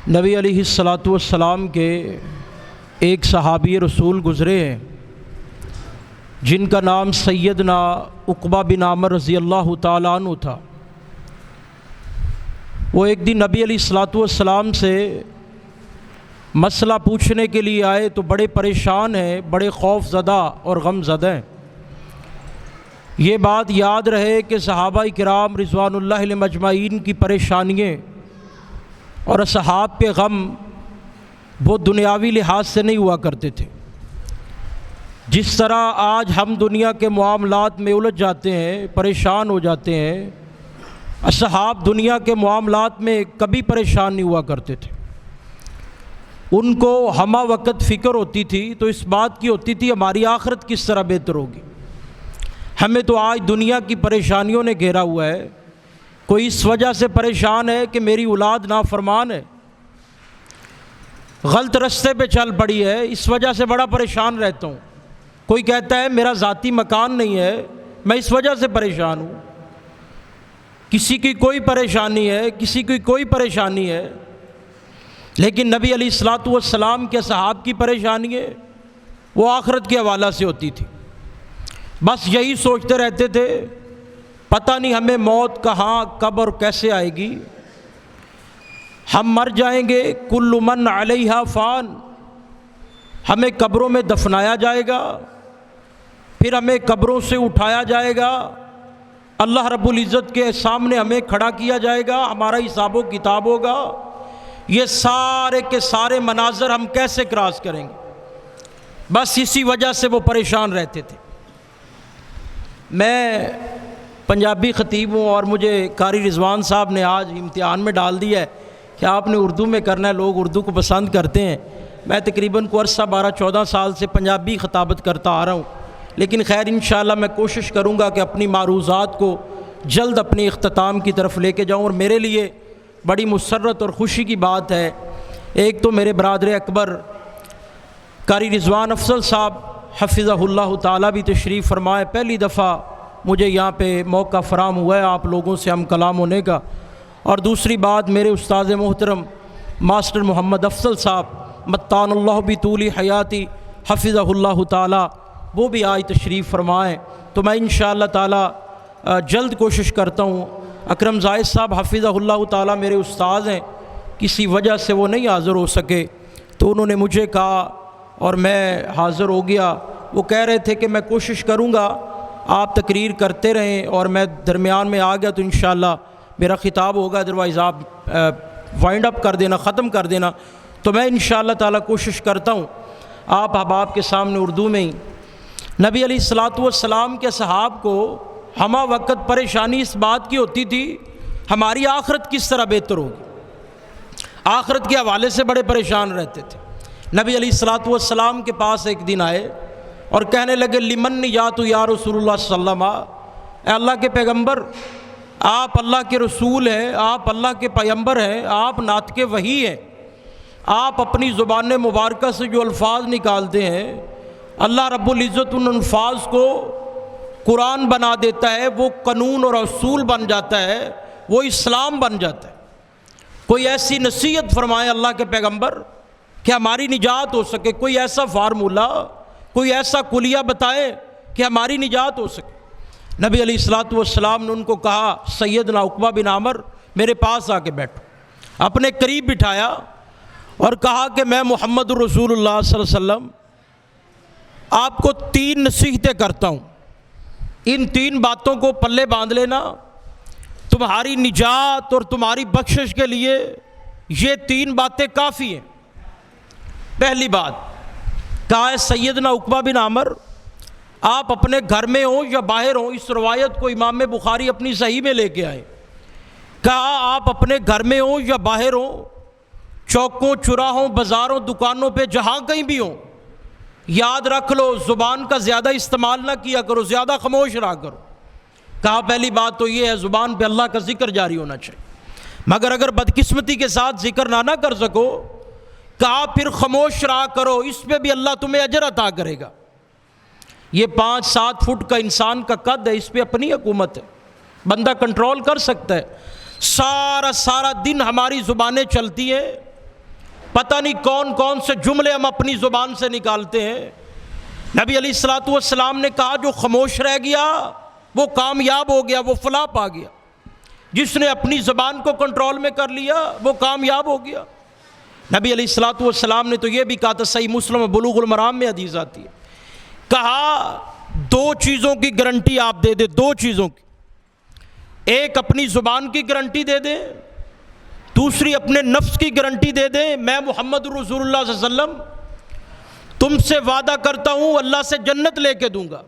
نبی علیہ الصلاۃ والسلام کے ایک صحابی رسول گزرے ہیں جن کا نام سیدنا عقبہ بن عامر رضی اللہ تعالیٰ عنہ تھا۔ وہ ایک دن نبی علیہ الصلاۃ والسلام سے مسئلہ پوچھنے کے لیے آئے تو بڑے پریشان ہیں، بڑے خوف زدہ اور غم زدہ ہیں۔ یہ بات یاد رہے کہ صحابہ کرام رضوان اللہ علیہم اجمعین کی پریشانیاں اور اصحاب کے غم وہ دنیاوی لحاظ سے نہیں ہوا کرتے تھے۔ جس طرح آج ہم دنیا کے معاملات میں الجھ جاتے ہیں، پریشان ہو جاتے ہیں، اصحاب دنیا کے معاملات میں کبھی پریشان نہیں ہوا کرتے تھے۔ ان کو ہمہ وقت فکر ہوتی تھی تو اس بات کی ہوتی تھی ہماری آخرت کس طرح بہتر ہوگی۔ ہمیں تو آج دنیا کی پریشانیوں نے گھیرا ہوا ہے۔ کوئی اس وجہ سے پریشان ہے کہ میری اولاد نافرمان ہے، غلط رستے پہ چل پڑی ہے، اس وجہ سے بڑا پریشان رہتا ہوں۔ کوئی کہتا ہے میرا ذاتی مکان نہیں ہے، میں اس وجہ سے پریشان ہوں۔ کسی کی کوئی پریشانی ہے، کسی کی کوئی پریشانی ہے، لیکن نبی علیہ الصلاۃ والسلام کے صحاب کی پریشانی ہے وہ آخرت کے حوالہ سے ہوتی تھی۔ بس یہی سوچتے رہتے تھے پتہ نہیں ہمیں موت کہاں کب اور کیسے آئے گی، ہم مر جائیں گے، کل من علیہا فان، ہمیں قبروں میں دفنایا جائے گا، پھر ہمیں قبروں سے اٹھایا جائے گا، اللہ رب العزت کے سامنے ہمیں کھڑا کیا جائے گا، ہمارا حساب و کتاب ہوگا۔ یہ سارے کے سارے مناظر ہم کیسے کراس کریں گے؟ بس اسی وجہ سے وہ پریشان رہتے تھے۔ میں پنجابی خطیب ہوں اور مجھے قاری رضوان صاحب نے آج امتحان میں ڈال دیا ہے کہ آپ نے اردو میں کرنا ہے، لوگ اردو کو پسند کرتے ہیں۔ میں تقریباً عرصہ 12-14 سال سے پنجابی خطابت کرتا آ رہا ہوں، لیکن خیر انشاءاللہ میں کوشش کروں گا کہ اپنی معروضات کو جلد اپنے اختتام کی طرف لے کے جاؤں۔ اور میرے لیے بڑی مسرت اور خوشی کی بات ہے، ایک تو میرے برادر اکبر قاری رضوان افضل صاحب حفظہ اللہ تعالیٰ بھی تشریف فرمائے، پہلی دفعہ مجھے یہاں پہ موقع فراہم ہوا ہے آپ لوگوں سے ہم کلام ہونے کا۔ اور دوسری بات میرے استاد محترم ماسٹر محمد افضل صاحب متان اللہ بطول حیاتی حفظہ اللہ تعالیٰ، وہ بھی آج تشریف فرمائیں۔ تو میں انشاءاللہ تعالیٰ جلد کوشش کرتا ہوں۔ اکرم زاہد صاحب حفظہ اللہ تعالیٰ میرے استاد ہیں، کسی وجہ سے وہ نہیں حاضر ہو سکے تو انہوں نے مجھے کہا اور میں حاضر ہو گیا۔ وہ کہہ رہے تھے کہ میں کوشش کروں گا آپ تقریر کرتے رہیں اور میں درمیان میں آ گیا تو انشاءاللہ میرا خطاب ہوگا، ادروائز آپ وائنڈ اپ کر دینا، ختم کر دینا۔ تو میں انشاءاللہ تعالیٰ کوشش کرتا ہوں آپ احباب کے سامنے اردو میں ہی۔ نبی علیہ الصلاۃ والسلام کے صحاب کو ہمہ وقت پریشانی اس بات کی ہوتی تھی ہماری آخرت کس طرح بہتر ہوگی، آخرت کے حوالے سے بڑے پریشان رہتے تھے۔ نبی علیہ الصلاۃ والسلام کے پاس ایک دن آئے اور کہنے لگے لمن نجات یا رسول اللہ صلی اللہ علیہ وسلم، اے اللہ کے پیغمبر، آپ اللہ کے رسول ہیں، آپ اللہ کے پیغمبر ہیں، آپ ناطق وحی ہیں، آپ اپنی زبان مبارکہ سے جو الفاظ نکالتے ہیں اللہ رب العزت ان الفاظ کو قرآن بنا دیتا ہے، وہ قانون اور اصول بن جاتا ہے، وہ اسلام بن جاتا ہے۔ کوئی ایسی نصیحت فرمائے اللہ کے پیغمبر کہ ہماری نجات ہو سکے، کوئی ایسا فارمولہ، کوئی ایسا کلیہ بتائے کہ ہماری نجات ہو سکے۔ نبی علیہ الصلاۃ والسلام نے ان کو کہا سیدنا عقبہ بن عامر میرے پاس آ کے بیٹھو، اپنے قریب بٹھایا اور کہا کہ میں محمد رسول اللہ صلی اللہ علیہ وسلم آپ کو 3 نصیحتیں کرتا ہوں، ان 3 باتوں کو پلے باندھ لینا، تمہاری نجات اور تمہاری بخشش کے لیے یہ 3 باتیں کافی ہیں۔ پہلی بات کہا ہے سیدنا عقبہ بن عامر آپ اپنے گھر میں ہوں یا باہر ہوں، اس روایت کو امام بخاری اپنی صحیح میں لے کے آئے، کہا آپ اپنے گھر میں ہوں یا باہر ہوں، چوکوں چراہوں بازاروں دکانوں پہ جہاں کہیں بھی ہوں، یاد رکھ لو زبان کا زیادہ استعمال نہ کیا کرو، زیادہ خاموش رہا کرو۔ کہا پہلی بات تو یہ ہے زبان پہ اللہ کا ذکر جاری ہونا چاہیے، مگر اگر بدقسمتی کے ساتھ ذکر نہ کر سکو، کہا پھر خاموش رہا کرو، اس پہ بھی اللہ تمہیں اجر عطا کرے گا۔ یہ 5-7 فٹ کا انسان کا قد ہے، اس پہ اپنی حکومت ہے، بندہ کنٹرول کر سکتا ہے۔ سارا دن ہماری زبانیں چلتی ہیں، پتہ نہیں کون کون سے جملے ہم اپنی زبان سے نکالتے ہیں۔ نبی علیہ الصلوۃ والسلام نے کہا جو خاموش رہ گیا وہ کامیاب ہو گیا، وہ فلاح پا گیا۔ جس نے اپنی زبان کو کنٹرول میں کر لیا وہ کامیاب ہو گیا۔ نبی علیہ الصلوۃ والسلام نے تو یہ بھی کہا تھا، صحیح مسلم بلوغ المرام میں حدیث آتی ہے، کہا دو چیزوں کی گارنٹی آپ دے دے، دو چیزوں کی، ایک اپنی زبان کی گارنٹی دے دیں، دوسری اپنے نفس کی گارنٹی دے دیں، میں محمد رسول اللہ صلی اللہ علیہ وسلم تم سے وعدہ کرتا ہوں اللہ سے جنت لے کے دوں گا،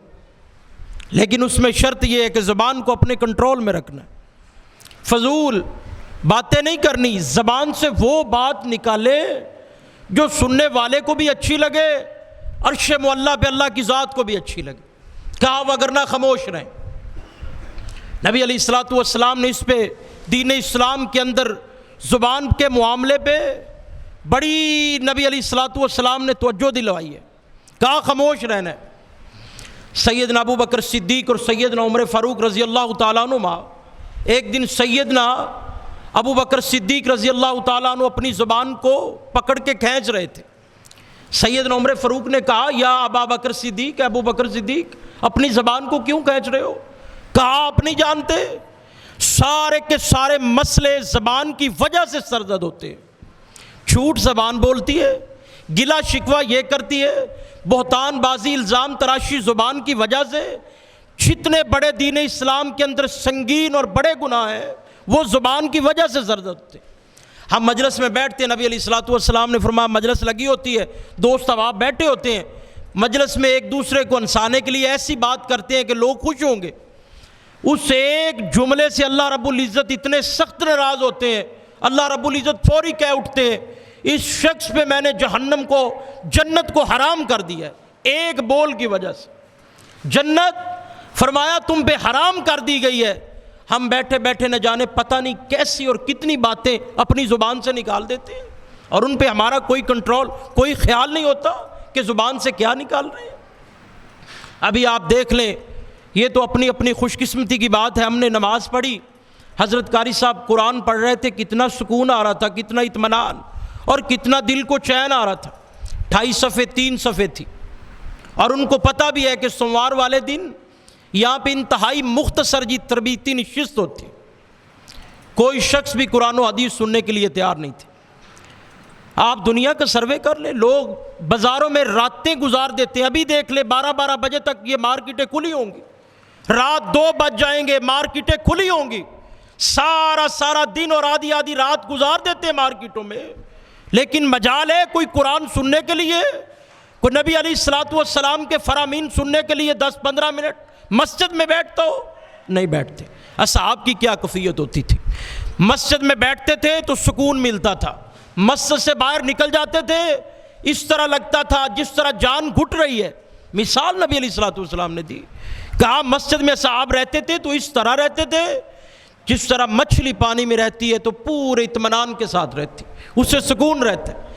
لیکن اس میں شرط یہ ہے کہ زبان کو اپنے کنٹرول میں رکھنا ہے، فضول باتیں نہیں کرنی، زبان سے وہ بات نکالے جو سننے والے کو بھی اچھی لگے، عرش معلیٰ پہ اللہ کی ذات کو بھی اچھی لگے، کہا وگرنہ خاموش رہیں۔ نبی علیہ الصلوۃ والسلام نے اس پہ دین اسلام کے اندر زبان کے معاملے پہ بڑی نبی علیہ الصلوۃ والسلام نے توجہ دلوائی ہے، کہا خاموش رہنا ہے۔ سیدنا ابو بکر صدیق اور سیدنا عمر فاروق رضی اللہ تعالیٰ عنہما، ایک دن سیدنا ابو بکر صدیق رضی اللہ تعالیٰ عنہ اپنی زبان کو پکڑ کے کھینچ رہے تھے۔ سیدنا عمر فاروق نے کہا یا ابا بکر صدیق، ابو بکر صدیق اپنی زبان کو کیوں کھینچ رہے ہو؟ کہا آپ نہیں جانتے سارے کے سارے مسئلے زبان کی وجہ سے سرزد ہوتے ہیں، جھوٹ زبان بولتی ہے، گلا شکوہ یہ کرتی ہے، بہتان بازی الزام تراشی زبان کی وجہ سے، جتنے بڑے دین اسلام کے اندر سنگین اور بڑے گناہ ہیں وہ زبان کی وجہ سے زرد ہوتے ہیں۔ ہم مجلس میں بیٹھتے ہیں، نبی علیہ الصلوۃ والسلام نے فرمایا مجلس لگی ہوتی ہے، دوست احباب بیٹھے ہوتے ہیں، مجلس میں ایک دوسرے کو ہنسانے کے لیے ایسی بات کرتے ہیں کہ لوگ خوش ہوں گے، اس ایک جملے سے اللہ رب العزت اتنے سخت ناراض ہوتے ہیں، اللہ رب العزت فوری کہہ اٹھتے ہیں اس شخص پہ میں نے جہنم کو جنت کو حرام کر دیا ہے، ایک بول کی وجہ سے جنت فرمایا تم پہ حرام کر دی گئی ہے۔ ہم بیٹھے بیٹھے نہ جانے پتہ نہیں کیسی اور کتنی باتیں اپنی زبان سے نکال دیتے ہیں، اور ان پہ ہمارا کوئی کنٹرول، کوئی خیال نہیں ہوتا کہ زبان سے کیا نکال رہے ہیں۔ ابھی آپ دیکھ لیں، یہ تو اپنی اپنی خوش قسمتی کی بات ہے، ہم نے نماز پڑھی، حضرت قاری صاحب قرآن پڑھ رہے تھے، کتنا سکون آ رہا تھا، کتنا اطمینان اور کتنا دل کو چین آ رہا تھا، 28 صفحے 3 صفحے تھی، اور ان کو پتہ بھی ہے کہ سوموار والے دن یہاں پہ انتہائی مختصر جی تربیتی نشست ہوتی، کوئی شخص بھی قرآن و حدیث سننے کے لیے تیار نہیں تھے۔ آپ دنیا کا سروے کر لیں، لوگ بازاروں میں راتیں گزار دیتے ہیں، ابھی دیکھ لیں 12 بجے تک یہ مارکیٹیں کھلی ہوں گی، رات 2 بج جائیں گے مارکیٹیں کھلی ہوں گی، سارا دن اور آدھی رات گزار دیتے ہیں مارکیٹوں میں، لیکن مجال ہے کوئی قرآن سننے کے لیے، کوئی نبی علیہ الصلوۃ والسلام کے فرامین سننے کے لیے 10-15 منٹ مسجد میں بیٹھتا ہو؟ نہیں بیٹھتے۔ اصحاب کی کیا کیفیت ہوتی تھی، مسجد میں بیٹھتے تھے تو سکون ملتا تھا، مسجد سے باہر نکل جاتے تھے اس طرح لگتا تھا جس طرح جان گھٹ رہی ہے۔ مثال نبی علیہ الصلوۃ والسلام نے دی، کہا مسجد میں صحاب رہتے تھے تو اس طرح رہتے تھے جس طرح مچھلی پانی میں رہتی ہے تو پورے اطمینان کے ساتھ رہتی، اس سے سکون رہتا ہے،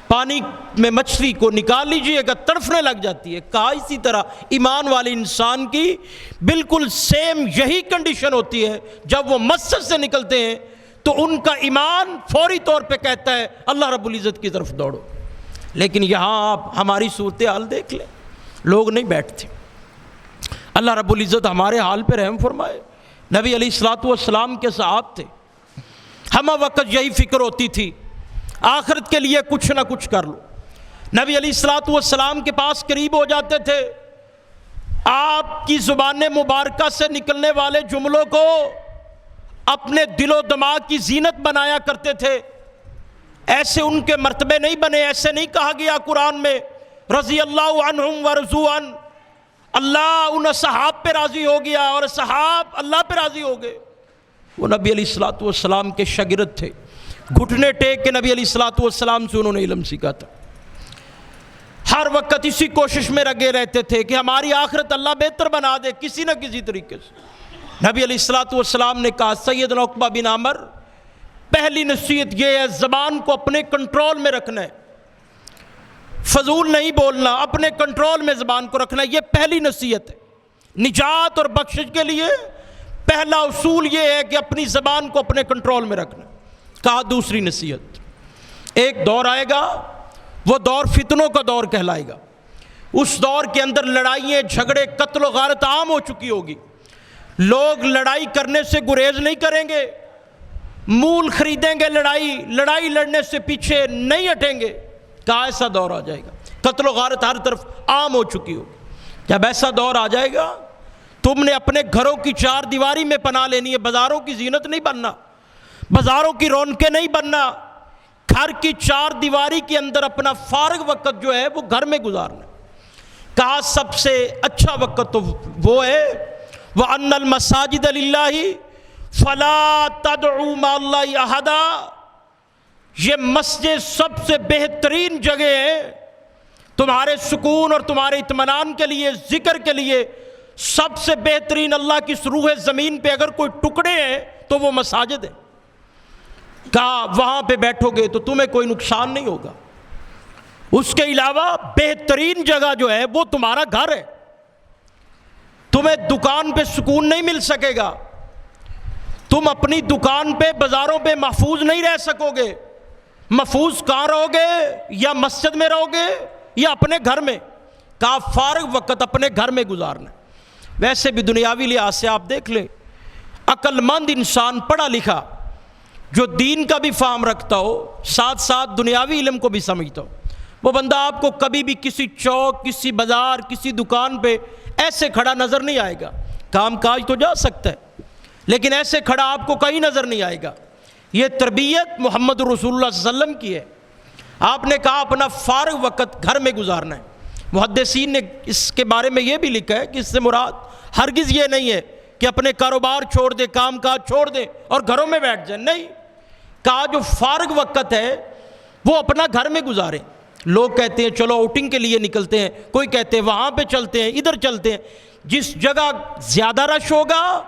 پانی میں مچھلی کو نکال لیجئے گا تڑفنے لگ جاتی ہے۔ کہا اسی طرح ایمان والے انسان کی بالکل سیم یہی کنڈیشن ہوتی ہے، جب وہ مسجد سے نکلتے ہیں تو ان کا ایمان فوری طور پہ کہتا ہے اللہ رب العزت کی طرف دوڑو، لیکن یہاں آپ ہماری صورتحال دیکھ لیں، لوگ نہیں بیٹھتے۔ اللہ رب العزت ہمارے حال پہ رحم فرمائے۔ نبی علیہ الصلوۃ والسلام کے صحابہ تھے، ہمہ وقت یہی فکر ہوتی تھی آخرت کے لیے کچھ نہ کچھ کر لو۔ نبی علیہ الصلوۃ والسلام کے پاس قریب ہو جاتے تھے، آپ کی زبان مبارکہ سے نکلنے والے جملوں کو اپنے دل و دماغ کی زینت بنایا کرتے تھے، ایسے ان کے مرتبے نہیں بنے، ایسے نہیں کہا گیا قرآن میں رضی اللہ عنہم ورضوا عنہ، اللہ ان صحاب پہ راضی ہو گیا اور صحاب اللہ پہ راضی ہو گئے۔ وہ نبی علیہ الصلوۃ والسلام کے شاگرد تھے، گھٹنے ٹیک کے نبی علیہ الصلوۃ والسلام سے انہوں نے علم سیکھا تھا، ہر وقت اسی کوشش میں لگے رہتے تھے کہ ہماری آخرت اللہ بہتر بنا دے کسی نہ کسی طریقے سے۔ نبی علیہ الصلوۃ والسلام نے کہا، سیدنا عقبہ بن عامر، پہلی نصیحت یہ ہے زبان کو اپنے کنٹرول میں رکھنا ہے، فضول نہیں بولنا، اپنے کنٹرول میں زبان کو رکھنا ہے، یہ پہلی نصیحت ہے۔ نجات اور بخشش کے لیے پہلا اصول یہ ہے کہ اپنی زبان کو اپنے کنٹرول میں رکھنا۔ کہا دوسری نصیحت، ایک دور آئے گا، وہ دور فتنوں کا دور کہلائے گا۔ اس دور کے اندر لڑائیاں، جھگڑے، قتل و غارت عام ہو چکی ہوگی۔ لوگ لڑائی کرنے سے گریز نہیں کریں گے، مول خریدیں گے، لڑائی لڑنے سے پیچھے نہیں ہٹیں گے۔ کہا ایسا دور آ جائے گا، قتل و غارت ہر طرف عام ہو چکی ہوگی۔ جب ایسا دور آ جائے گا، تم نے اپنے گھروں کی چار دیواری میں پناہ لینی ہے، بازاروں کی زینت نہیں بننا، بازاروں کی رونقیں نہیں بننا، گھر کی چار دیواری کے اندر اپنا فارغ وقت جو ہے وہ گھر میں گزارنا۔ کہا سب سے اچھا وقت تو وہ ہے وَأَنَّ الْمَسَاجِدَ لِلَّهِ فَلَا تَدْعُوا مَعَ اللَّهِ أَحَدًا، یہ مسجد سب سے بہترین جگہ ہے تمہارے سکون اور تمہارے اطمینان کے لیے، ذکر کے لیے۔ سب سے بہترین اللہ کی اس روح زمین پہ اگر کوئی ٹکڑے ہیں تو وہ مساجد ہے۔ کہا وہاں پہ بیٹھو گے تو تمہیں کوئی نقصان نہیں ہوگا، اس کے علاوہ بہترین جگہ جو ہے وہ تمہارا گھر ہے۔ تمہیں دکان پہ سکون نہیں مل سکے گا، تم اپنی دکان پہ، بازاروں پہ محفوظ نہیں رہ سکو گے۔ محفوظ کہاں رہو گے؟ یا مسجد میں رہو گے یا اپنے گھر میں۔ کہا فارغ وقت اپنے گھر میں گزارنا ہے۔ ویسے بھی دنیاوی لحاظ سے آپ دیکھ لیں، عقل مند انسان، پڑھا لکھا، جو دین کا بھی فہم رکھتا ہو، ساتھ ساتھ دنیاوی علم کو بھی سمجھتا ہو، وہ بندہ آپ کو کبھی بھی کسی چوک، کسی بازار، کسی دکان پہ ایسے کھڑا نظر نہیں آئے گا۔ کام کاج تو جا سکتا ہے لیکن ایسے کھڑا آپ کو کہیں نظر نہیں آئے گا۔ یہ تربیت محمد رسول اللہ صلی اللہ علیہ وسلم کی ہے۔ آپ نے کہا اپنا فارغ وقت گھر میں گزارنا ہے۔ محدثین نے اس کے بارے میں یہ بھی لکھا ہے کہ اس سے مراد ہرگز یہ نہیں ہے کہ اپنے کاروبار چھوڑ دیں، کام کاج چھوڑ دیں اور گھروں میں بیٹھ جائیں، نہیں۔ کہا جو فارغ وقت ہے وہ اپنا گھر میں گزاریں۔ لوگ کہتے ہیں چلو آؤٹنگ کے لیے نکلتے ہیں، کوئی کہتے ہیں وہاں پہ چلتے ہیں، ادھر چلتے ہیں۔ جس جگہ زیادہ رش ہوگا،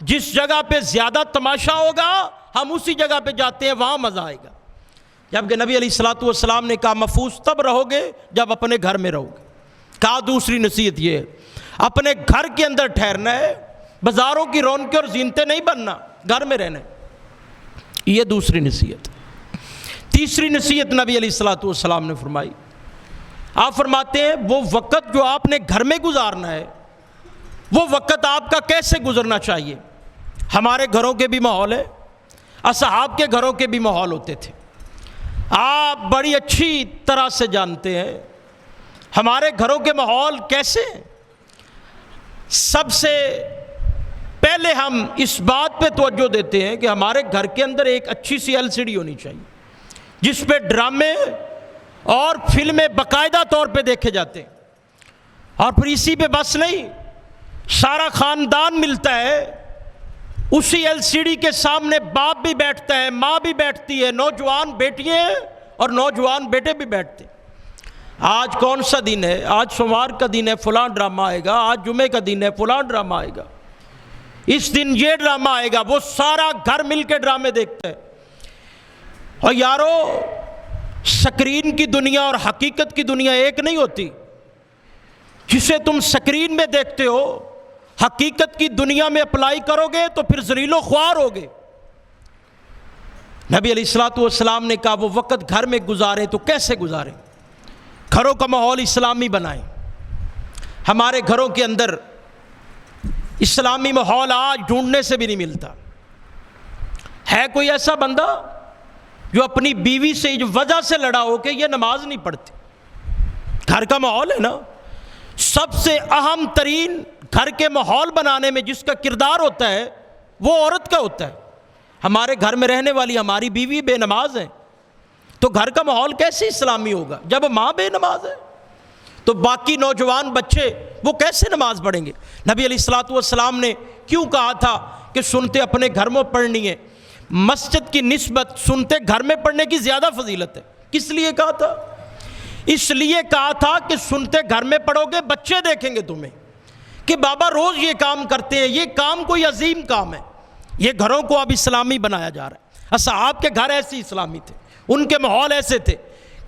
جس جگہ پہ زیادہ تماشا ہوگا، ہم اسی جگہ پہ جاتے ہیں، وہاں مزہ آئے گا۔ جبکہ نبی علیہ الصلوۃ والسلام نے کہا محفوظ تب رہو گے جب اپنے گھر میں رہو گے۔ کہا دوسری نصیحت یہ ہے اپنے گھر کے اندر ٹھہرنا ہے، بازاروں کی رونقیں اور زینتیں نہیں بننا، گھر میں رہنا ہے۔ یہ دوسری نصیحت۔ تیسری نصیحت نبی علیہ الصلوۃ والسلام نے فرمائی، آپ فرماتے ہیں وہ وقت جو آپ نے گھر میں گزارنا ہے، وہ وقت آپ کا کیسے گزرنا چاہیے۔ ہمارے گھروں کے بھی ماحول ہے، اصحاب کے گھروں کے بھی ماحول ہوتے تھے، آپ بڑی اچھی طرح سے جانتے ہیں ہمارے گھروں کے ماحول کیسے ہیں۔ سب سے پہلے ہم اس بات پہ توجہ دیتے ہیں کہ ہمارے گھر کے اندر ایک اچھی سی LCD ہونی چاہیے جس پہ ڈرامے اور فلمیں باقاعدہ طور پہ دیکھے جاتے ہیں۔ اور پھر اسی پہ بس نہیں، سارا خاندان ملتا ہے، اسی LCD کے سامنے باپ بھی بیٹھتا ہے، ماں بھی بیٹھتی ہے، نوجوان بیٹیاں اور نوجوان بیٹے بھی بیٹھتے ہیں۔ آج کون سا دن ہے؟ آج سوموار کا دن ہے، فلاں ڈرامہ آئے گا۔ آج جمعے کا دن ہے، فلاں ڈرامہ آئے گا۔ اس دن یہ ڈرامہ آئے گا، وہ سارا گھر مل کے ڈرامے دیکھتے ہیں۔ اور یارو، سکرین کی دنیا اور حقیقت کی دنیا ایک نہیں ہوتی۔ جسے تم سکرین میں دیکھتے ہو، حقیقت کی دنیا میں اپلائی کرو گے تو پھر ذلیل و خوار ہوگے۔ نبی علیہ الصلوۃ والسلام نے کہا وہ وقت گھر میں گزاریں تو کیسے گزاریں؟ گھروں کا ماحول اسلامی بنائیں۔ ہمارے گھروں کے اندر اسلامی ماحول آج ڈھونڈنے سے بھی نہیں ملتا۔ ہے کوئی ایسا بندہ جو اپنی بیوی سے اس وجہ سے لڑا ہو کہ یہ نماز نہیں پڑھتی؟ گھر کا ماحول ہے نا، سب سے اہم ترین گھر کے ماحول بنانے میں جس کا کردار ہوتا ہے وہ عورت کا ہوتا ہے۔ ہمارے گھر میں رہنے والی ہماری بیوی بے نماز ہے تو گھر کا ماحول کیسے اسلامی ہوگا؟ جب ماں بے نماز ہے تو باقی نوجوان بچے وہ کیسے نماز پڑھیں گے؟ نبی علیہ الصلوۃ والسلام نے کیوں کہا تھا کہ سنتے اپنے گھر میں پڑھنی ہے؟ مسجد کی نسبت سنتے گھر میں پڑھنے کی زیادہ فضیلت ہے۔ کس لیے کہا تھا؟ اس لیے کہا تھا کہ سنتے گھر میں پڑھو گے، بچے دیکھیں گے تمہیں کہ بابا روز یہ کام کرتے ہیں، یہ کام کوئی عظیم کام ہے۔ یہ گھروں کو اب اسلامی بنایا جا رہا ہے۔ اصحاب کے گھر ایسے اسلامی تھے، ان کے ماحول ایسے تھے،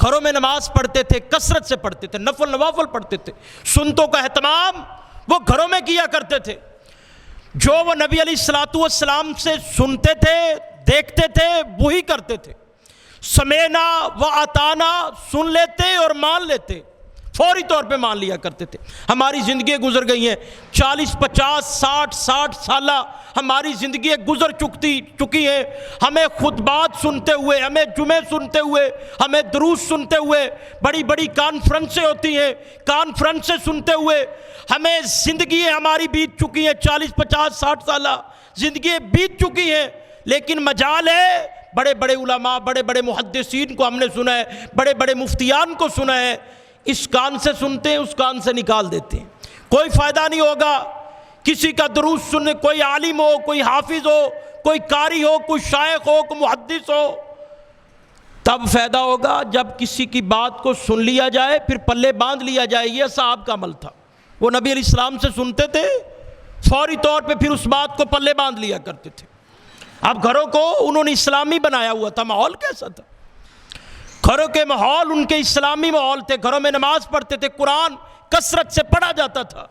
گھروں میں نماز پڑھتے تھے، کثرت سے پڑھتے تھے، نفل نوافل پڑھتے تھے، سنتوں کا اہتمام وہ گھروں میں کیا کرتے تھے۔ جو وہ نبی علیہ الصلوۃ والسلام سے سنتے تھے، دیکھتے تھے، وہی کرتے تھے۔ سمینا و اطانا سن لیتے اور مان لیتے، فوری طور پہ مان لیا کرتے تھے۔ ہماری زندگیاں گزر گئی ہیں 40 50 60 سالہ ہماری زندگیاں گزر چکی ہیں، ہمیں خطبات سنتے ہوئے، ہمیں جمعے سنتے ہوئے، ہمیں دروس سنتے ہوئے، بڑی بڑی کانفرنسیں ہوتی ہیں، کانفرنسیں سنتے ہوئے ہمیں زندگیاں ہماری بیت چکی ہیں، 40 50 60 سالہ زندگیاں بیت چکی ہیں۔ لیکن مجال ہے بڑے بڑے علماء، بڑے بڑے محدثین کو ہم نے سنا ہے، بڑے بڑے مفتیان کو سنا ہے، اس کان سے سنتے ہیں، اس کان سے نکال دیتے ہیں۔ کوئی فائدہ نہیں ہوگا کسی کا دروس سننے، کوئی عالم ہو، کوئی حافظ ہو، کوئی قاری ہو، کوئی شیخ ہو، کوئی محدث ہو، تب فائدہ ہوگا جب کسی کی بات کو سن لیا جائے، پھر پلے باندھ لیا جائے۔ یہ صحابہ کا عمل تھا، وہ نبی علیہ السلام سے سنتے تھے، فوری طور پہ پھر اس بات کو پلے باندھ لیا کرتے تھے۔ اب گھروں کو انہوں نے اسلامی بنایا ہوا تھا، ماحول کیسا تھا؟ گھروں کے ماحول ان کے اسلامی ماحول تھے، گھروں میں نماز پڑھتے تھے، قرآن کثرت سے پڑھا جاتا تھا۔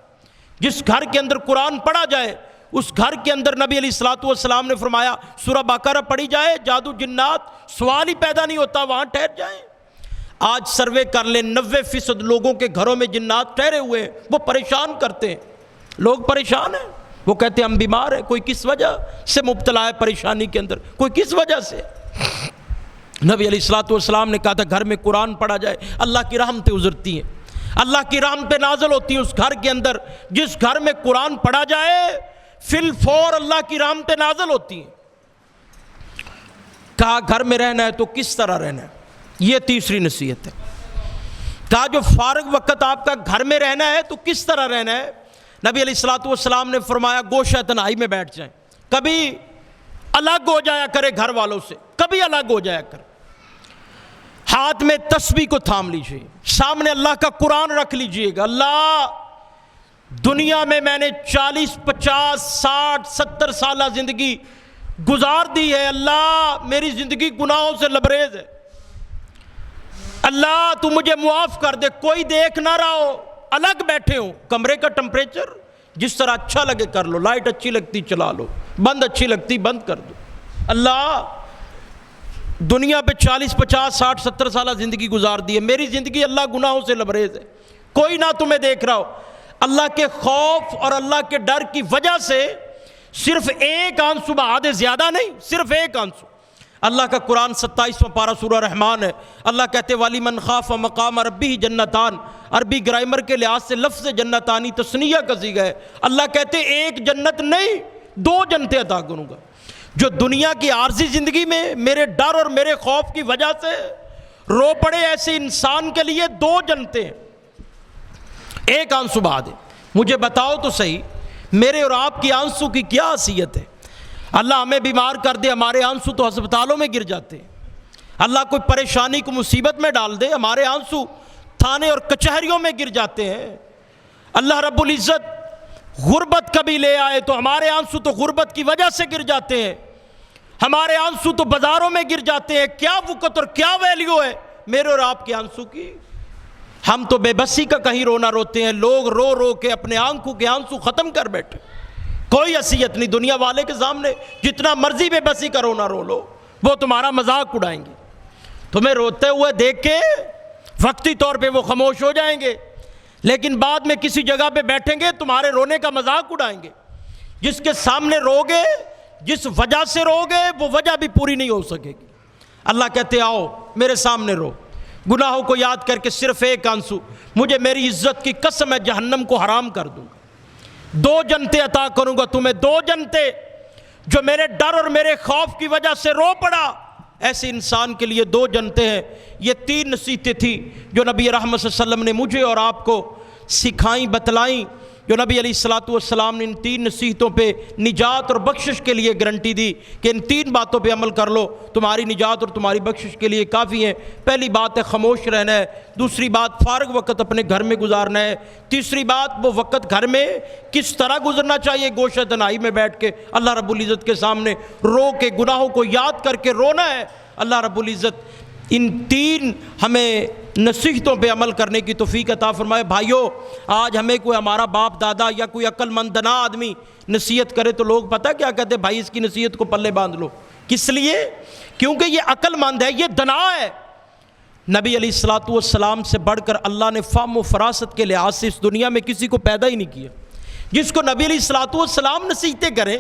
جس گھر کے اندر قرآن پڑھا جائے اس گھر کے اندر نبی علیہ السلام نے فرمایا سورہ بقرہ پڑھی جائے، جادو جنات سوال ہی پیدا نہیں ہوتا، وہاں ٹھہر جائیں۔ آج سروے کر لیں 90% لوگوں کے گھروں میں جنات ٹھہرے ہوئے ہیں، وہ پریشان کرتے ہیں، لوگ پریشان ہیں، وہ کہتے ہیں ہم بیمار ہیں۔ کوئی کس وجہ سے مبتلا ہے پریشانی کے اندر، کوئی کس وجہ سے؟ نبی علیہ السلام نے کہا تھا گھر میں قرآن پڑھا جائے، اللہ کی رحمتیں اترتی ہیں، اللہ کی رحمتیں نازل ہوتی ہیں اس گھر کے اندر۔ جس گھر میں قرآن پڑھا جائے فی الفور اللہ کی رحمتیں نازل ہوتی ہیں۔ کہا گھر میں رہنا ہے تو کس طرح رہنا ہے، یہ تیسری نصیحت ہے۔ کہا جو فارغ وقت آپ کا گھر میں رہنا ہے تو کس طرح رہنا ہے؟ نبی علیہ السلام نے فرمایا گوشہ تنہائی میں بیٹھ جائیں، کبھی الگ ہو جایا کرے گھر والوں سے، کبھی الگ ہو جایا کرے، ہاتھ میں تسبیح کو تھام لیجئے، سامنے اللہ کا قرآن رکھ لیجئے گا۔ اللہ دنیا میں نے 40 50 60 70 سالہ زندگی گزار دی ہے، اللہ میری زندگی گناہوں سے لبریز ہے، اللہ تو مجھے معاف کر دے۔ کوئی دیکھ نہ رہا ہو، الگ بیٹھے ہوں، کمرے کا ٹمپریچر جس طرح اچھا لگے کر لو، لائٹ اچھی لگتی چلا لو، بند اچھی لگتی بند کر دو۔ اللہ دنیا پہ 40 50 60 70 سالہ زندگی گزار دی ہے، میری زندگی اللہ گناہوں سے لبریز ہے، کوئی نہ تمہیں دیکھ رہا ہو۔ اللہ کے خوف اور اللہ کے ڈر کی وجہ سے صرف ایک آنسو بہا دے، زیادہ نہیں، صرف ایک آنسو۔ اللہ کا قرآن 27واں پارہ سورہ رحمان ہے، اللہ کہتے وَلِمَنْ خَافَ مَقَامَ رَبِّهِ جَنَّتَانِ، عربی گرامر کے لحاظ سے لفظ جنتانی تثنیہ کا صیغہ ہے۔ اللہ کہتے ایک جنت نہیں 2 جنتیں عطا کروں گا۔ جو دنیا کی عارضی زندگی میں میرے ڈر اور میرے خوف کی وجہ سے رو پڑے، ایسے انسان کے لیے 2 جنتیں ہیں۔ ایک آنسو بہا دے، مجھے بتاؤ تو صحیح میرے اور آپ کی آنسو کی کیا حیثیت ہے؟ اللہ ہمیں بیمار کر دے، ہمارے آنسو تو ہسپتالوں میں گر جاتے ہیں۔ اللہ کوئی پریشانی کو مصیبت میں ڈال دے، ہمارے آنسو تھانے اور کچہریوں میں گر جاتے ہیں۔ اللہ رب العزت غربت کبھی لے آئے تو ہمارے آنسو تو غربت کی وجہ سے گر جاتے ہیں، ہمارے آنسو تو بازاروں میں گر جاتے ہیں۔ کیا وقت اور کیا ویلیو ہے میرے اور آپ کے آنسو کی؟ ہم تو بے بسی کا کہیں رونا روتے ہیں، لوگ رو رو کے اپنے آنکھوں کے آنسو ختم کر بیٹھے، کوئی حیثیت نہیں۔ دنیا والے کے سامنے جتنا مرضی بے بسی کا رونا رو لو، وہ تمہارا مذاق اڑائیں گے، تمہیں روتے ہوئے دیکھ کے وقتی طور پہ وہ خاموش ہو جائیں گے، لیکن بعد میں کسی جگہ پہ بیٹھیں گے تمہارے رونے کا مذاق اڑائیں گے۔ جس کے سامنے رو گے، جس وجہ سے رو گے، وہ وجہ بھی پوری نہیں ہو سکے گی۔ اللہ کہتے آؤ میرے سامنے رو، گناہوں کو یاد کر کے صرف ایک آنسو، مجھے میری عزت کی قسم ہے جہنم کو حرام کر دوں گا، 2 جنتیں عطا کروں گا تمہیں، 2 جنتیں۔ جو میرے ڈر اور میرے خوف کی وجہ سے رو پڑا، ایسے انسان کے لیے 2 جنتیں ہیں۔ یہ 3 نصیحتیں تھیں جو نبی رحمت صلی اللہ علیہ وسلم نے مجھے اور آپ کو سکھائیں، بتلائیں، جو نبی علیہ السلام نے ان 3 نصیحتوں پہ نجات اور بخشش کے لیے گارنٹی دی کہ ان 3 باتوں پہ عمل کر لو، تمہاری نجات اور تمہاری بخشش کے لیے کافی ہیں۔ پہلی بات ہے خاموش رہنا ہے، دوسری بات فارغ وقت اپنے گھر میں گزارنا ہے، تیسری بات وہ وقت گھر میں کس طرح گزرنا چاہیے، گوشہ تنہائی میں بیٹھ کے اللہ رب العزت کے سامنے رو کے گناہوں کو یاد کر کے رونا ہے۔ اللہ رب العزت ان 3 ہمیں نصیحتوں پہ عمل کرنے کی توفیق عطا فرمائے۔ بھائیو، آج ہمیں کوئی ہمارا باپ دادا یا کوئی عقل مند دانا آدمی نصیحت کرے تو لوگ پتہ کیا کہتے ہیں؟ بھائی اس کی نصیحت کو پلے باندھ لو، کس لیے؟ کیونکہ یہ عقل مند ہے، یہ دنا ہے۔ نبی علیہ الصلوۃ والسلام سے بڑھ کر اللہ نے فہم و فراست کے لحاظ سے اس دنیا میں کسی کو پیدا ہی نہیں کیا۔ جس کو نبی علیہ الصلوۃ والسلام نصیحتیں کریں،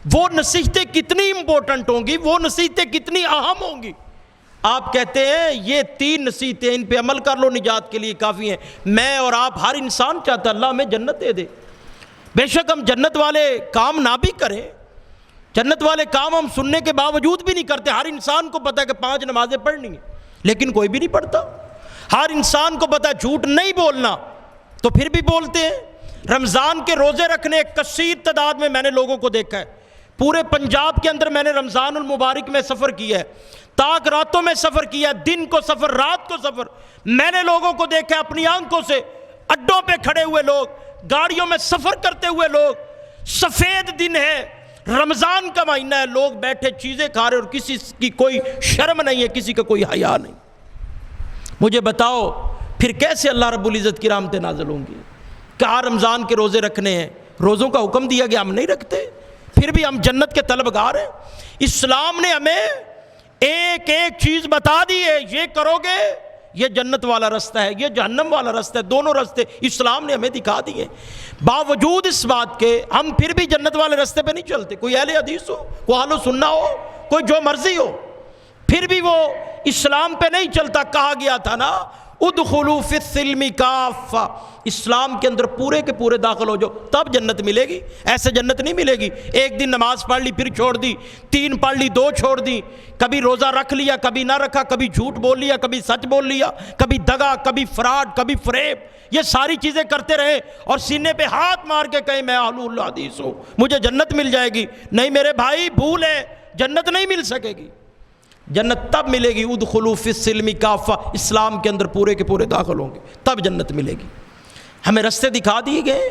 وہ نصیحتیں کتنی امپورٹنٹ ہوں گی، وہ نصیحتیں کتنی اہم ہوں گی۔ آپ کہتے ہیں یہ 3 نصیحتیں، ان پہ عمل کر لو، نجات کے لیے کافی ہیں۔ میں اور آپ، ہر انسان چاہتا ہے اللہ ہمیں جنت دے دے۔ بے شک ہم جنت والے کام نہ بھی کریں، جنت والے کام ہم سننے کے باوجود بھی نہیں کرتے۔ ہر انسان کو پتہ ہے کہ 5 نمازیں پڑھنی ہیں، لیکن کوئی بھی نہیں پڑھتا۔ ہر انسان کو پتہ ہے جھوٹ نہیں بولنا، تو پھر بھی بولتے ہیں۔ رمضان کے روزے رکھنے ایک کثیر تعداد میں نے لوگوں کو دیکھا ہے۔ پورے پنجاب کے اندر میں نے رمضان المبارک میں سفر کیا ہے، تاک راتوں میں سفر کیا ہے، دن کو سفر، رات کو سفر۔ میں نے لوگوں کو دیکھا ہے اپنی آنکھوں سے، اڈوں پہ کھڑے ہوئے لوگ، گاڑیوں میں سفر کرتے ہوئے لوگ۔ سفید دن ہے، رمضان کا مہینہ ہے، لوگ بیٹھے چیزیں کھا رہے اور کسی کی کوئی شرم نہیں ہے، کسی کا کوئی حیا نہیں۔ مجھے بتاؤ پھر کیسے اللہ رب العزت کی رحمتیں نازل ہوں گی؟ کہا رمضان کے روزے رکھنے ہیں، روزوں کا حکم دیا گیا، ہم نہیں رکھتے، پھر بھی ہم جنت کے طلبگار ہیں۔ اسلام نے ہمیں ایک ایک چیز بتا دی ہے، یہ کرو گے یہ جنت والا رستہ ہے، یہ جہنم والا رستہ ہے، دونوں رستے اسلام نے ہمیں دکھا دیے۔ باوجود اس بات کے ہم پھر بھی جنت والے رستے پہ نہیں چلتے۔ کوئی اہل حدیث ہو، کوئی اہل سنہ ہو، کوئی جو مرضی ہو، پھر بھی وہ اسلام پہ نہیں چلتا۔ کہا گیا تھا نا ادخلوا فی السلم کافہ، اسلام کے اندر پورے کے پورے داخل ہو جاؤ، تب جنت ملے گی۔ ایسے جنت نہیں ملے گی ایک دن نماز پڑھ لی پھر چھوڑ دی، 3 پڑھ لی 2 چھوڑ دی، کبھی روزہ رکھ لیا کبھی نہ رکھا، کبھی جھوٹ بول لیا کبھی سچ بول لیا، کبھی دغا کبھی فراڈ کبھی فریب، یہ ساری چیزیں کرتے رہے اور سینے پہ ہاتھ مار کے کہیں میں اہل الحدیث ہوں، مجھے جنت مل جائے گی۔ نہیں میرے بھائی، بھول ہے، جنت نہیں مل سکے گی۔ جنت تب ملے گی ادخلوا فی السلم کافہ، اسلام کے اندر پورے کے پورے داخل ہوں گے تب جنت ملے گی۔ ہمیں رستے دکھا دیے گئے،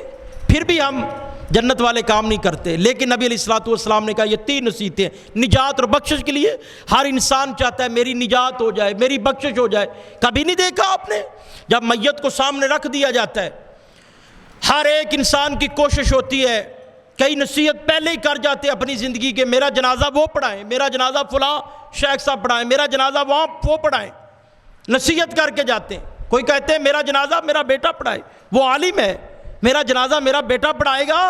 پھر بھی ہم جنت والے کام نہیں کرتے۔ لیکن نبی علیہ الصلوۃ والسلام نے کہا یہ 3 نصیحتیں نجات اور بخشش کے لیے۔ ہر انسان چاہتا ہے میری نجات ہو جائے، میری بخشش ہو جائے۔ کبھی نہیں دیکھا آپ نے جب میت کو سامنے رکھ دیا جاتا ہے، ہر ایک انسان کی کوشش ہوتی ہے، کئی نصیحت پہلے ہی کر جاتے اپنی زندگی کے، میرا جنازہ وہ پڑھائیں، میرا جنازہ فلاں شیخ صاحب پڑھائیں، میرا جنازہ وہاں وہ پڑھائیں، نصیحت کر کے جاتے ہیں۔ کوئی کہتے ہیں میرا جنازہ میرا بیٹا پڑھائے، وہ عالم ہے، میرا جنازہ میرا بیٹا پڑھائے گا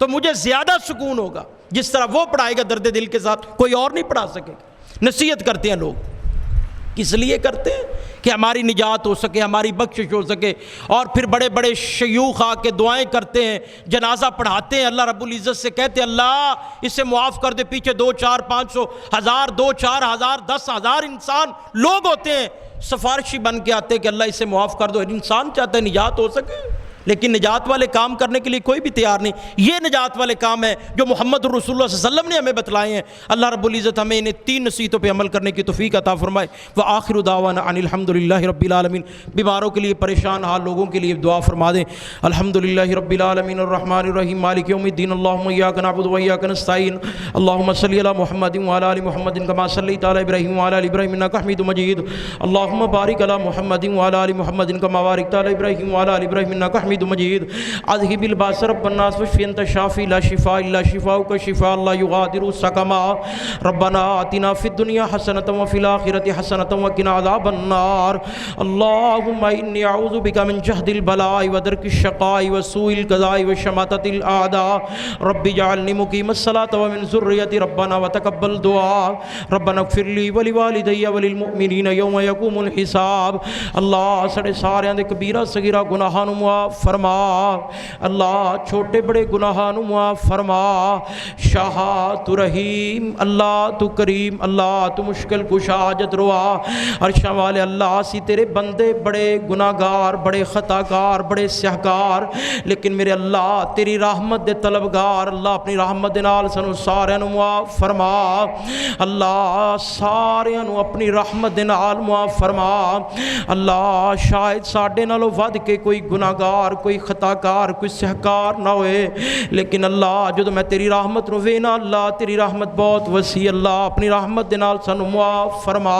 تو مجھے زیادہ سکون ہوگا، جس طرح وہ پڑھائے گا درد دل کے ساتھ، کوئی اور نہیں پڑھا سکے گا۔ نصیحت کرتے ہیں لوگ، کس لیے کرتے ہیں؟ کہ ہماری نجات ہو سکے، ہماری بخشش ہو سکے۔ اور پھر بڑے بڑے شیوخ آ کے دعائیں کرتے ہیں، جنازہ پڑھاتے ہیں، اللہ رب العزت سے کہتے ہیں اللہ اسے معاف کر دے۔ پیچھے 2 4 500 1000 2 4 ہزار 10,000 انسان لوگ ہوتے ہیں، سفارشی بن کے آتے ہیں کہ اللہ اسے معاف کر دو۔ انسان چاہتا ہے نجات ہو سکے، لیکن نجات والے کام کرنے کے لیے کوئی بھی تیار نہیں۔ یہ نجات والے کام ہیں جو محمد رسول اللہ صلی اللہ علیہ وسلم نے ہمیں بتلائے ہیں۔ اللہ رب العزت ہمیں انہیں 3 نصیحتوں پہ عمل کرنے کی توفیق عطا فرمائے۔ وآخر دعوانا ان الحمدللہ رب العالمین۔ بیماروں کے لیے، پریشان حال لوگوں کے لیے دعا فرما دیں۔ الحمدللہ رب العالمین الرحمن الرحیم مالک یوم الدین اللہم ایاک نعبد و ایاک نستعین اللہم صلی علی محمد وعلی آل محمد کما صلیت علی ابراہیم وعلی آل ابراہیم انک حمید مجید اللہم بارک علی محمد وعلی آل محمد کما بارکت علی ابراہیم وعلی آل ابراہیم انک حمید مجید اذهب الباس رب الناس واشف انت الشافي لا شفاء الا شفاؤك شفاء لا يغادر سقما ربنا آتنا في الدنيا حسنة وفي الآخرة حسنة وقنا عذاب النار اللهم إني أعوذ بك من جهد البلاء ودرك الشقاء وسوء القضاء وشماتة الأعداء رب اجعلني مقيم الصلاة ومن ذريتي ربنا وتقبل دعاء ربنا اغفر لي ولوالدي وللمؤمنين يوم يقوم الحساب اللہ سڑے سارے دے کبیرہ صغیرہ گناہاں نو معاف فرما، اللہ چھوٹے بڑے گناہاں نو معاف فرما۔ شاہ تو رحیم، اللہ تو کریم، اللہ تو مشکل کشا حاجت روا عرشاں والے اللہ سی تیرے بندے بڑے گناہگار، بڑے خطاکار، بڑے سیاہکار، لیکن میرے اللہ تیری رحمت دے طلبگار، اللہ اپنی رحمت دے نال سانو سارے نو معاف فرما، اللہ سارے نو اپنی رحمت دے نال معاف فرما۔ اللہ شاید ساڈے نالوں ود کے کوئی گناہگار، کوئی خطاکار، کوئی سہکار نہ ہوئے، لیکن اللہ جدوں میں تیری رحمت نو وینا اللہ تیری رحمت بہت وسیع، اللہ اپنی رحمت دے نال سانو معاف فرما۔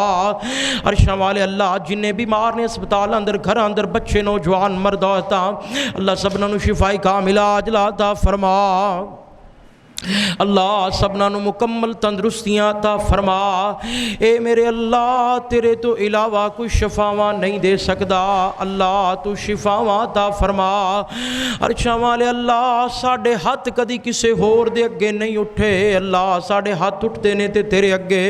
عرشاں والے اللہ جنہیں بیمار نے اسپتال اندر، گھر اندر، بچے نوجوان مرد عورتاں، اللہ سبنا نو شفائی کاملہ عاجلہ عطا فرما۔ اللہ سبنا نو مکمل تندرستیاں عطا فرما۔ اے میرے اللہ تیرے تو علاوہ کوئی شفاواں نہیں دے سکدا، اللہ تو شفاواں عطا فرما۔ عرشاں والے اللہ ساڈے ہاتھ کدی کسے ہور دے اگے نہیں اٹھے، اللہ ساڈے ہاتھ اٹھتے نے تے تیرے اگے،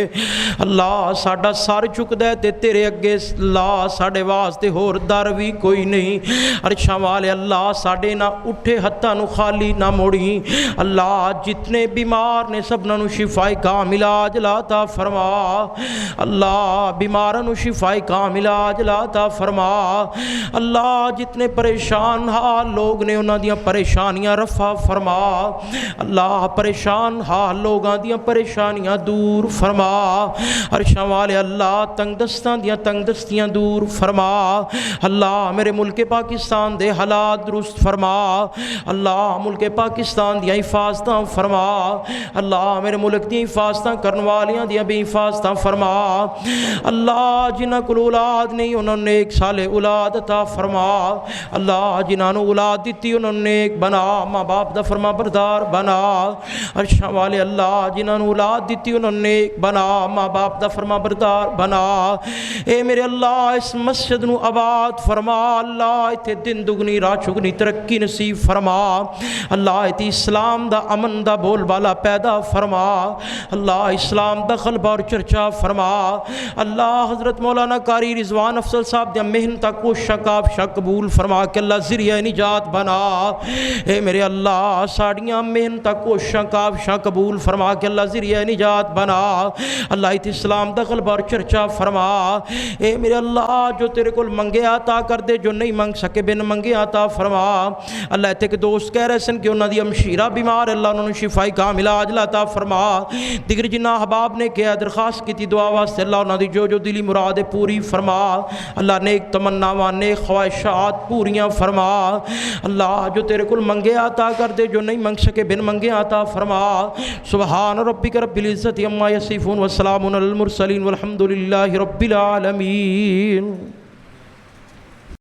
اللہ ساڈا سر چکدا ہے تے تیرے اگے، اللہ ساڈے واسطے ہور در بھی کوئی نہیں۔ عرشاں والے اللہ ساڈے نہ اٹھے ہتھاں نو خالی نہ موڑی، اللہ جتنے بیمار نے سبنا نو شفائے کامل عاجل عطا فرما، اللہ بیماراں نو شفائے کامل عاجل عطا فرما، اللہ جتنے پریشان حال لوگ نے انہاں دیاں پریشانیاں رفع فرما، اللہ پریشان حال لوگاں دیاں پریشانیاں دور فرما، عرشاں والے اللہ تنگ دستاں دیاں تنگ دستیاں دور فرما، اللہ میرے ملک پاکستان دے حالات درست فرما، اللہ ملک پاکستان دیاں حفاظتاں فرما، اللہ میرے ملک دی حفاظتاں کرن والیاں دی بھی حفاظتاں فرما، اللہ جنہاں کول اولاد نہیں انہوں نے ایک سالے اولاد عطا فرما، اللہ جنہاں نو اولاد دیتی انہوں نے ایک بنا، ماں باپ دا فرما بردار بنا، عرشاں والے اللہ جنہاں نو اولاد دیتی انہوں نے ایک بنا، ماں باپ دا فرما بردار بنا، اے میرے اللہ اس مسجد نو آباد فرما، اللہ ایتھے دن دگنی رات چگنی ترقی نصیب فرما، اللہ ایتھے اسلام دا امن دا بول بالا پیدا فرما، اللہ اسلام دا غلبہ اور چرچا فرما، اللہ حضرت مولانا قاری رضوان افضل صاحب دیا محنت کوششاں کافشاں قبول فرما کہ اللہ ذریعہ نجات بنا، اے میرے اللہ ساڑیاں محنت کوششاں کافشاں قبول فرما کہ اللہ ذریعہ نجات بنا، اللہ ایت اسلام دا غلبہ اور چرچا فرما، اے میرے اللہ جو تیرے کول منگے عطا کر دے، جو نہیں منگ سکے بن منگے عطا فرما، اللہ ایتھے کہ دوست کہہ رہے سن کہ انہاں دی ہمشیرہ بیمار اللہ انہوں نے شفائی کامل عاجل عطا فرما، دیگر جنہ احباب نے کیا درخواست کی تھی دعا واسطے اللہ انہاں دی جو دلی مراد پوری فرما، اللہ نیک تمناواں نیک خواہشات پوریاں فرما، اللہ جو تیرے کل منگے عطا کر دے، جو نہیں منگ سکے بن منگے عطا فرما، سبحان ربک رب العزت عما یصفون وسلام علی المرسلین والحمد للہ رب العالمین۔